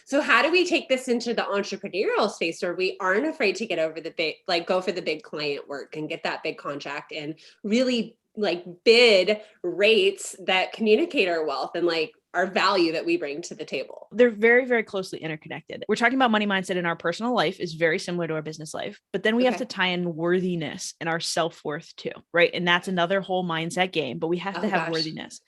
So how do we take this into the entrepreneurial space where we aren't afraid to get over the big, like go for the big client work and get that big contract and really like bid rates that communicate our wealth and like our value that we bring to the table? They're very, very closely interconnected. We're talking about money mindset in our personal life is very similar to our business life, but then we have to Okay. tie in worthiness and our self-worth too, right? And that's another whole mindset game, but we have to Oh have gosh. worthiness.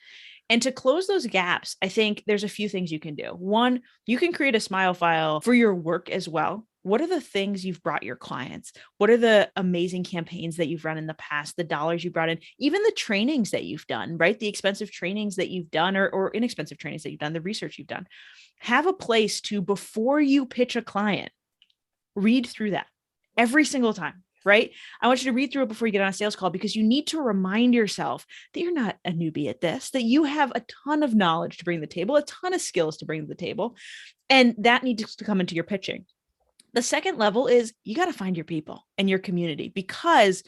And to close those gaps, I think there's a few things you can do. One, you can create a smile file for your work as well. What are the things you've brought your clients? What are the amazing campaigns that you've run in the past, the dollars you brought in, even the trainings that you've done, right? The expensive trainings that you've done or inexpensive trainings that you've done, the research you've done. Have a place to, before you pitch a client, read through that every single time, right? I want you to read through it before you get on a sales call because you need to remind yourself that you're not a newbie at this, that you have a ton of knowledge to bring to the table, a ton of skills to bring to the table, and that needs to come into your pitching. The second level is you got to find your people and your community because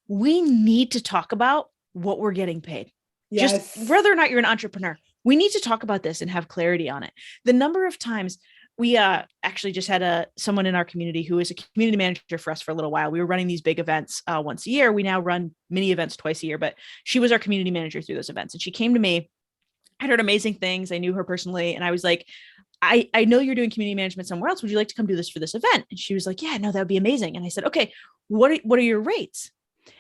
we need to talk about what we're getting paid. Just Yes. whether or not you're an entrepreneur, we need to talk about this and have clarity on it. The number of times we actually just had someone in our community who is a community manager for us for a little while. We were running these big events once a year. We now run mini events twice a year, but she was our community manager through those events. And she came to me. I heard amazing things. I knew her personally. And I was like, I know you're doing community management somewhere else. Would you like to come do this for this event? And she was like, yeah, no, that would be amazing. And I said, okay, what are your rates?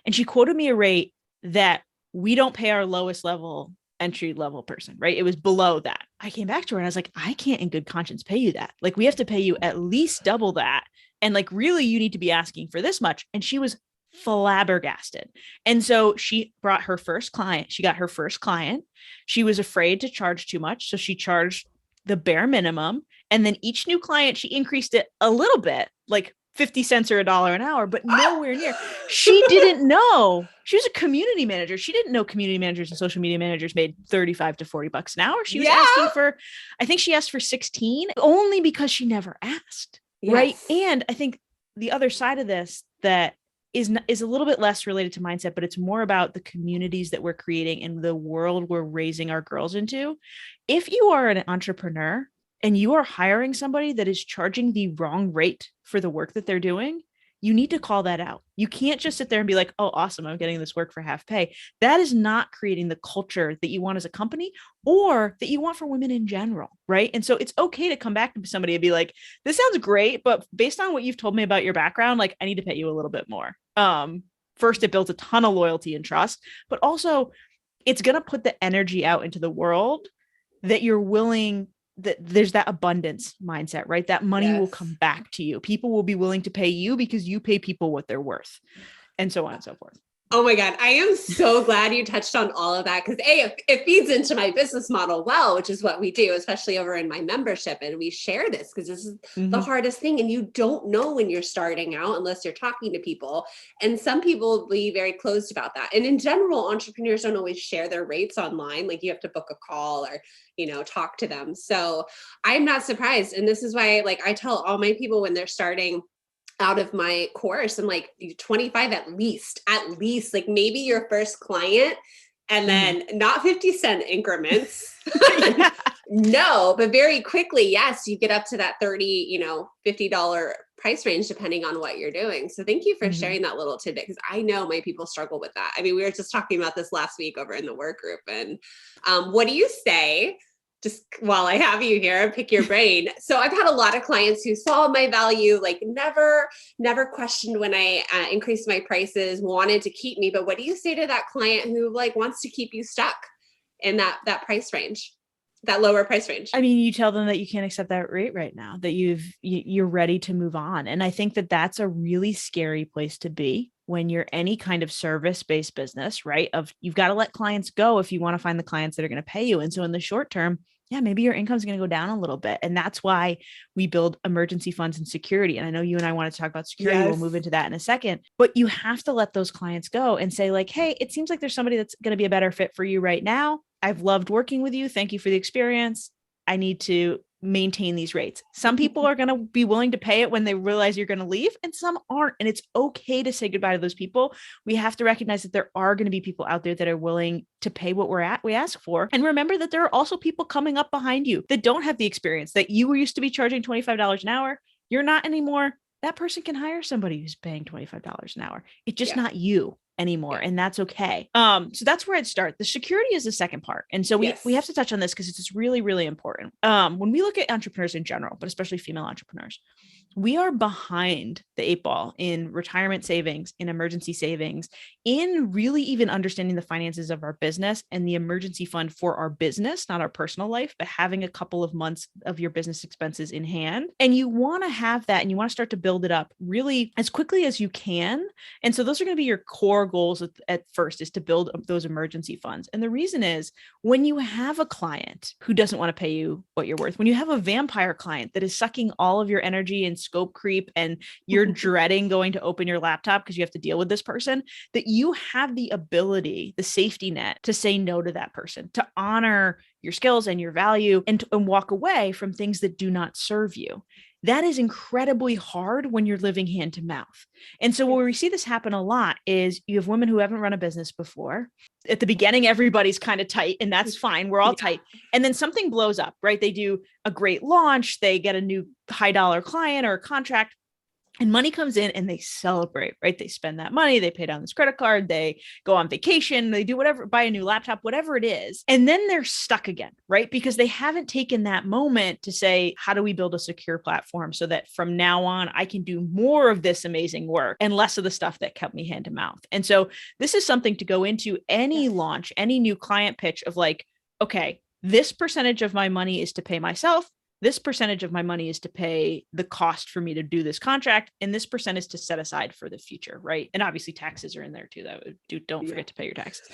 And she quoted me a rate that we don't pay our lowest level entry level person, right? It was below that. I came back to her and I was like, I can't in good conscience pay you that. Like, we have to pay you at least double that. And like, really, you need to be asking for this much. And she was flabbergasted. And so she brought her first client. She got her first client. She was afraid to charge too much. So she charged the bare minimum. And then each new client, she increased it a little bit, like 50 cents or $1 an hour, but nowhere near. She didn't know. She was a community manager. She didn't know community managers and social media managers made 35 to 40 bucks an hour. She was Yeah. asking for, I think she asked for 16 only because she never asked. Yes. Right. And I think the other side of this that is a little bit less related to mindset, but it's more about the communities that we're creating and the world we're raising our girls into. If you are an entrepreneur and you are hiring somebody that is charging the wrong rate for the work that they're doing, you need to call that out. You can't just sit there and be like, oh, awesome, I'm getting this work for half pay. That is not creating the culture that you want as a company or that you want for women in general, right? And so it's okay to come back to somebody and be like, this sounds great, but based on what you've told me about your background, like, I need to pay you a little bit more. First, it builds a ton of loyalty and trust, but also it's going to put the energy out into the world that you're willing, that there's that abundance mindset, right? That money will come back to you. People will be willing to pay you because you pay people what they're worth, and so on and so forth. Oh my God. I am so glad you touched on all of that because it feeds into my business model well, which is what we do, especially over in my membership. And we share this because this is the hardest thing. And you don't know when you're starting out unless you're talking to people. And some people will be very closed about that. And in general, entrepreneurs don't always share their rates online. Like, you have to book a call or, talk to them. So I'm not surprised. And this is why, like, I tell all my people when they're starting out of my course, I'm like, 25 at least, like maybe your first client, and then not 50-cent increments. Yeah. No, but very quickly, yes, you get up to that 30, $50 price range, depending on what you're doing. So thank you for sharing that little tidbit, because I know my people struggle with that. I mean, we were just talking about this last week over in the work group. And what do you say? Just while I have you here, pick your brain. So I've had a lot of clients who saw my value, like never questioned when I increased my prices, wanted to keep me. But what do you say to that client who like wants to keep you stuck in that price range, that lower price range? I mean, you tell them that you can't accept that rate right now, that you're ready to move on. And I think that that's a really scary place to be when you're any kind of service-based business, right? You've got to let clients go if you want to find the clients that are going to pay you. And so in the short term, yeah, maybe your income is going to go down a little bit. And that's why we build emergency funds and security. And I know you and I want to talk about security. Yes. We'll move into that in a second, but you have to let those clients go and say like, hey, it seems like there's somebody that's going to be a better fit for you right now. I've loved working with you. Thank you for the experience. I need to maintain these rates. Some people are going to be willing to pay it when they realize you're going to leave, and some aren't. And it's okay to say goodbye to those people. We have to recognize that there are going to be people out there that are willing to pay what we ask for. And remember that there are also people coming up behind you that don't have the experience that you were used to be charging $25 an hour. You're not anymore. That person can hire somebody who's paying $25 an hour. It's just not you anymore. And that's okay. So that's where I'd start. The security is the second part. And so we have to touch on this because it's really, really important. When we look at entrepreneurs in general, but especially female entrepreneurs, we are behind the 8 ball in retirement savings, in emergency savings, in really even understanding the finances of our business and the emergency fund for our business, not our personal life, but having a couple of months of your business expenses in hand. And you want to have that, and you want to start to build it up really as quickly as you can. And so those are going to be your core goals at first, is to build up those emergency funds. And the reason is, when you have a client who doesn't want to pay you what you're worth, when you have a vampire client that is sucking all of your energy and scope creep, and you're dreading going to open your laptop because you have to deal with this person, that you have the ability, the safety net, to say no to that person, to honor your skills and your value, and walk away from things that do not serve you. That is incredibly hard when you're living hand to mouth. And so where we see this happen a lot is you have women who haven't run a business before. At the beginning, everybody's kind of tight, and that's fine. We're all tight. And then something blows up, right? They do a great launch. They get a new high dollar client or a contract, and money comes in, and they celebrate, right? They spend that money, they pay down this credit card, they go on vacation, they do whatever, buy a new laptop, whatever it is. And then they're stuck again, right? Because they haven't taken that moment to say, how do we build a secure platform so that from now on, I can do more of this amazing work and less of the stuff that kept me hand to mouth. And so this is something to go into any launch, any new client pitch of like, okay, this percentage of my money is to pay myself. This percentage of my money is to pay the cost for me to do this contract. And this percent is to set aside for the future. Right. And obviously taxes are in there too. Don't forget to pay your taxes.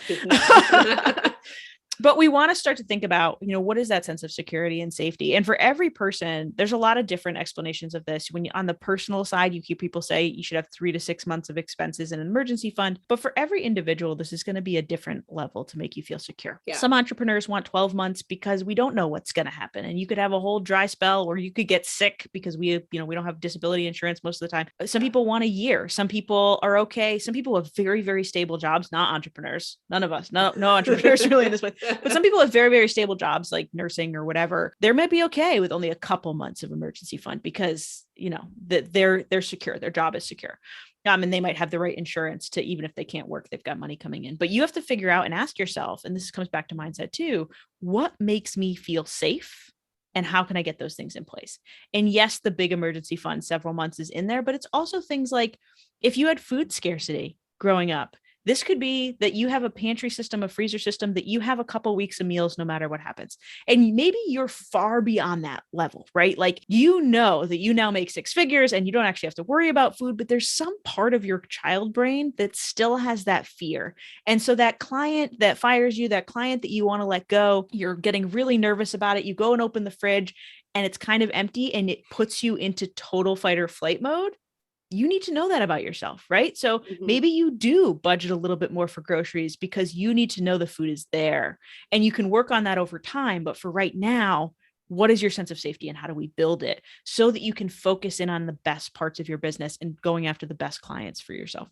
But we want to start to think about, what is that sense of security and safety? And for every person, there's a lot of different explanations of this. When on the personal side, you hear people say you should have 3 to 6 months of expenses in an emergency fund. But for every individual, this is going to be a different level to make you feel secure. Yeah. Some entrepreneurs want 12 months because we don't know what's going to happen. And you could have a whole dry spell, or you could get sick because we don't have disability insurance most of the time. Some people want a year. Some people are okay. Some people have very, very stable jobs, not entrepreneurs. None of us, no entrepreneurs really in this way. But some people have very, very stable jobs like nursing or whatever. They might be okay with only a couple months of emergency fund because, they're secure. Their job is secure. And they might have the right insurance to, even if they can't work, they've got money coming in. But you have to figure out and ask yourself, and this comes back to mindset too, what makes me feel safe? And how can I get those things in place? And yes, the big emergency fund, several months, is in there, but it's also things like if you had food scarcity growing up, this could be that you have a pantry system, a freezer system, that you have a couple weeks of meals no matter what happens. And maybe you're far beyond that level, right? Like, that you now make 6 figures and you don't actually have to worry about food, but there's some part of your child brain that still has that fear. And so that client that fires you, that client that you want to let go, you're getting really nervous about it. You go and open the fridge and it's kind of empty and it puts you into total fight or flight mode. You need to know that about yourself, right? So maybe you do budget a little bit more for groceries because you need to know the food is there, and you can work on that over time. But for right now, what is your sense of safety and how do we build it so that you can focus in on the best parts of your business and going after the best clients for yourself?